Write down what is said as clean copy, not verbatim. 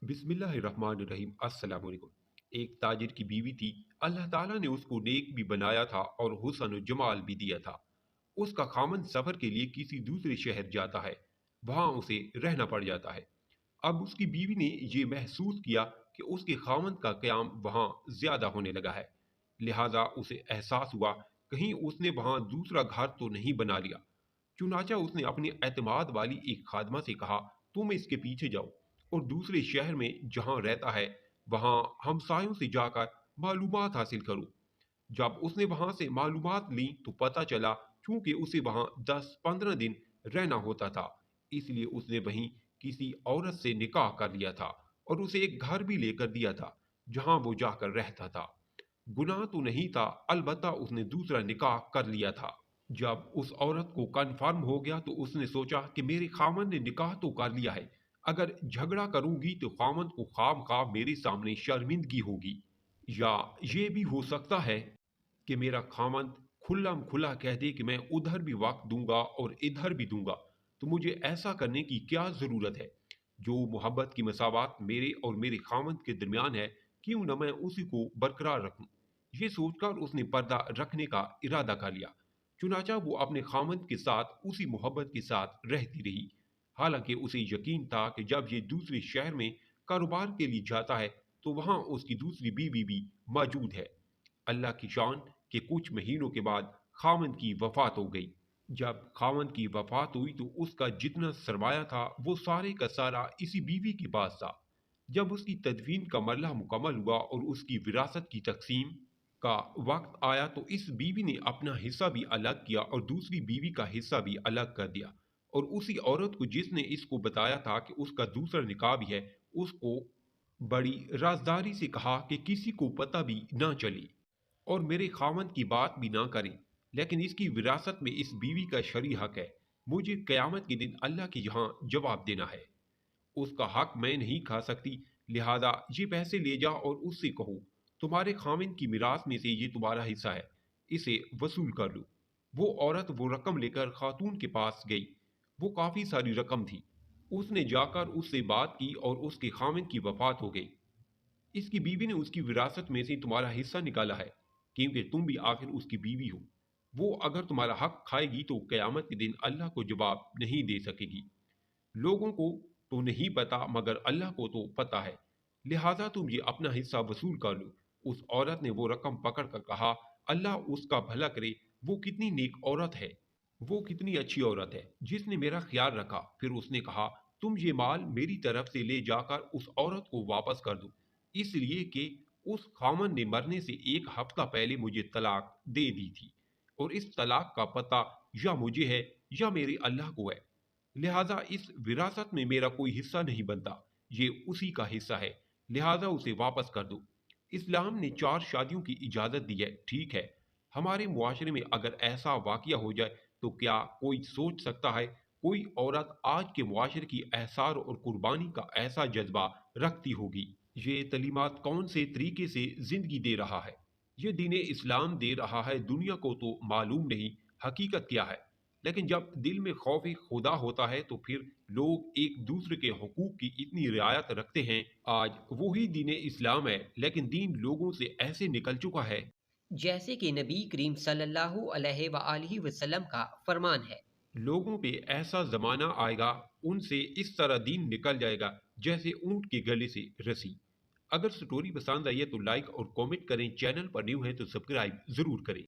बिस्मिल्लाहिर्रहमानिर्रहीम। अस्सलाम वालेकुम। एक ताजिर की बीवी थी। अल्लाह ताला ने उसको नेक भी बनाया था और हुस्न और जमाल भी दिया था। उसका खामन सफर के लिए किसी दूसरे शहर जाता है। वहां उसे रहना पड़ जाता है। अब उसकी बीवी ने यह महसूस किया कि उसके खामन का क़याम वहां ज्यादा होने लगा है। लिहाजा उसे एहसास हुआ कहीं उसने वहां दूसरा घर तो नहीं बना लिया। चुनाचा उसने अपनी एतमाद वाली एक खादमा से कहा, तुम इसके पीछे जाओ और दूसरे शहर में जहां रहता है वहां हमसायों से जाकर मालूमात हासिल करो। जब उसने वहां से मालूमात ली तो पता चला चूंकि उसे वहां 10-15 दिन रहना होता था, इसलिए उसने वहीं किसी औरत से निकाह कर लिया था और उसे एक घर भी लेकर दिया था जहां वो जाकर रहता था। गुनाह तो नहीं था, अलबत्ता उसने दूसरा निकाह कर लिया था। जब उस औरत को कन्फर्म हो गया तो उसने सोचा कि मेरे खामन ने निकाह तो कर लिया है, अगर झगड़ा करूंगी तो खामन को खाम खा मेरे सामने शर्मिंदगी होगी। या ये भी हो सकता है कि मेरा खामन खुल्लम खुला कह दे कि मैं उधर भी वक्त दूंगा और इधर भी दूंगा, तो मुझे ऐसा करने की क्या ज़रूरत है। जो मोहब्बत की मसावत मेरे और मेरे खामन के दरमियान है, क्यों न मैं उसी को बरकरार रखूं। ये सोचकर उसने पर्दा रखने का इरादा कर लिया। चुनाचा वो अपने खामद के साथ उसी मोहब्बत के साथ रहती रही। हालांकि उसे यकीन था कि जब ये दूसरे शहर में कारोबार के लिए जाता है तो वहां उसकी दूसरी बीवी भी मौजूद है। अल्लाह की शान के कुछ महीनों के बाद खामद की वफात हो गई। जब खामद की वफात हुई तो उसका जितना सरमाया था वो सारे का सारा इसी बीवी के पास था। जब उसकी तदफीन का मरला मुकम्मल हुआ और उसकी विरासत की तकसीम का वक्त आया तो इस बीवी ने अपना हिस्सा भी अलग किया और दूसरी बीवी का हिस्सा भी अलग कर दिया। और उसी औरत को जिसने इसको बताया था कि उसका दूसरा निकाह भी है, उसको बड़ी राजदारी से कहा कि किसी को पता भी ना चले और मेरे खामन की बात भी ना करें, लेकिन इसकी विरासत में इस बीवी का शरई हक है। मुझे क़यामत के दिन अल्लाह के यहाँ जवाब देना है। उसका हक मैं नहीं खा सकती, लिहाजा ये पैसे ले जा और उससे कहो तुम्हारे खामिन की मिरास में से ये तुम्हारा हिस्सा है, इसे वसूल कर लो। वो औरत वो रकम लेकर खातून के पास गई। वो काफी सारी रकम थी। उसने जाकर उससे बात की और उसके खामिन की वफात हो गई। इसकी बीवी ने उसकी विरासत में से तुम्हारा हिस्सा निकाला है, क्योंकि तुम भी आखिर उसकी बीवी हो। वो अगर तुम्हारा हक खाएगी तो कयामत के दिन अल्लाह को जवाब नहीं दे सकेगी। लोगों को तो नहीं पता मगर अल्लाह को तो पता है, लिहाजा तुम ये अपना हिस्सा वसूल कर लो। उस औरत ने वो रकम पकड़ कर कहा, अल्लाह उसका भला करे, वो कितनी नेक औरत है, वो कितनी अच्छी औरत है जिसने मेरा ख्याल रखा। फिर उसने कहा, तुम ये माल मेरी तरफ से ले जाकर उस औरत को वापस कर दो, इसलिए कि उस खामन ने मरने से एक हफ्ता पहले मुझे तलाक दे दी थी और इस तलाक का पता या मुझे है या मेरे अल्लाह को है। लिहाजा इस विरासत में मेरा कोई हिस्सा नहीं बनता, ये उसी का हिस्सा है, लिहाजा उसे वापस कर दो। इस्लाम ने 4 शादियों की इजाज़त दी है, ठीक है। हमारे मुआशरे में अगर ऐसा वाक़या हो जाए तो क्या कोई सोच सकता है कोई औरत आज के मुआशरे की एहसार और कुर्बानी का ऐसा जज्बा रखती होगी। ये तलीमात कौन से तरीके से ज़िंदगी दे रहा है, ये दीन इस्लाम दे रहा है। दुनिया को तो मालूम नहीं हकीकत क्या है, लेकिन जब दिल में खौफ खुदा होता है तो फिर लोग एक दूसरे के हकूक की इतनी रियायत रखते हैं। आज वही दीन इस्लाम है, लेकिन दीन लोगों से ऐसे निकल चुका है जैसे कि नबी करीम सल्लल्लाहु अलैहि वसल्लम का फरमान है। लोगों पे ऐसा जमाना आएगा, उनसे इस तरह दीन निकल जाएगा जैसे ऊंट के गले से रसी। अगर स्टोरी पसंद आई है तो लाइक और कमेंट करें, चैनल पर न्यू है तो सब्सक्राइब जरूर करें।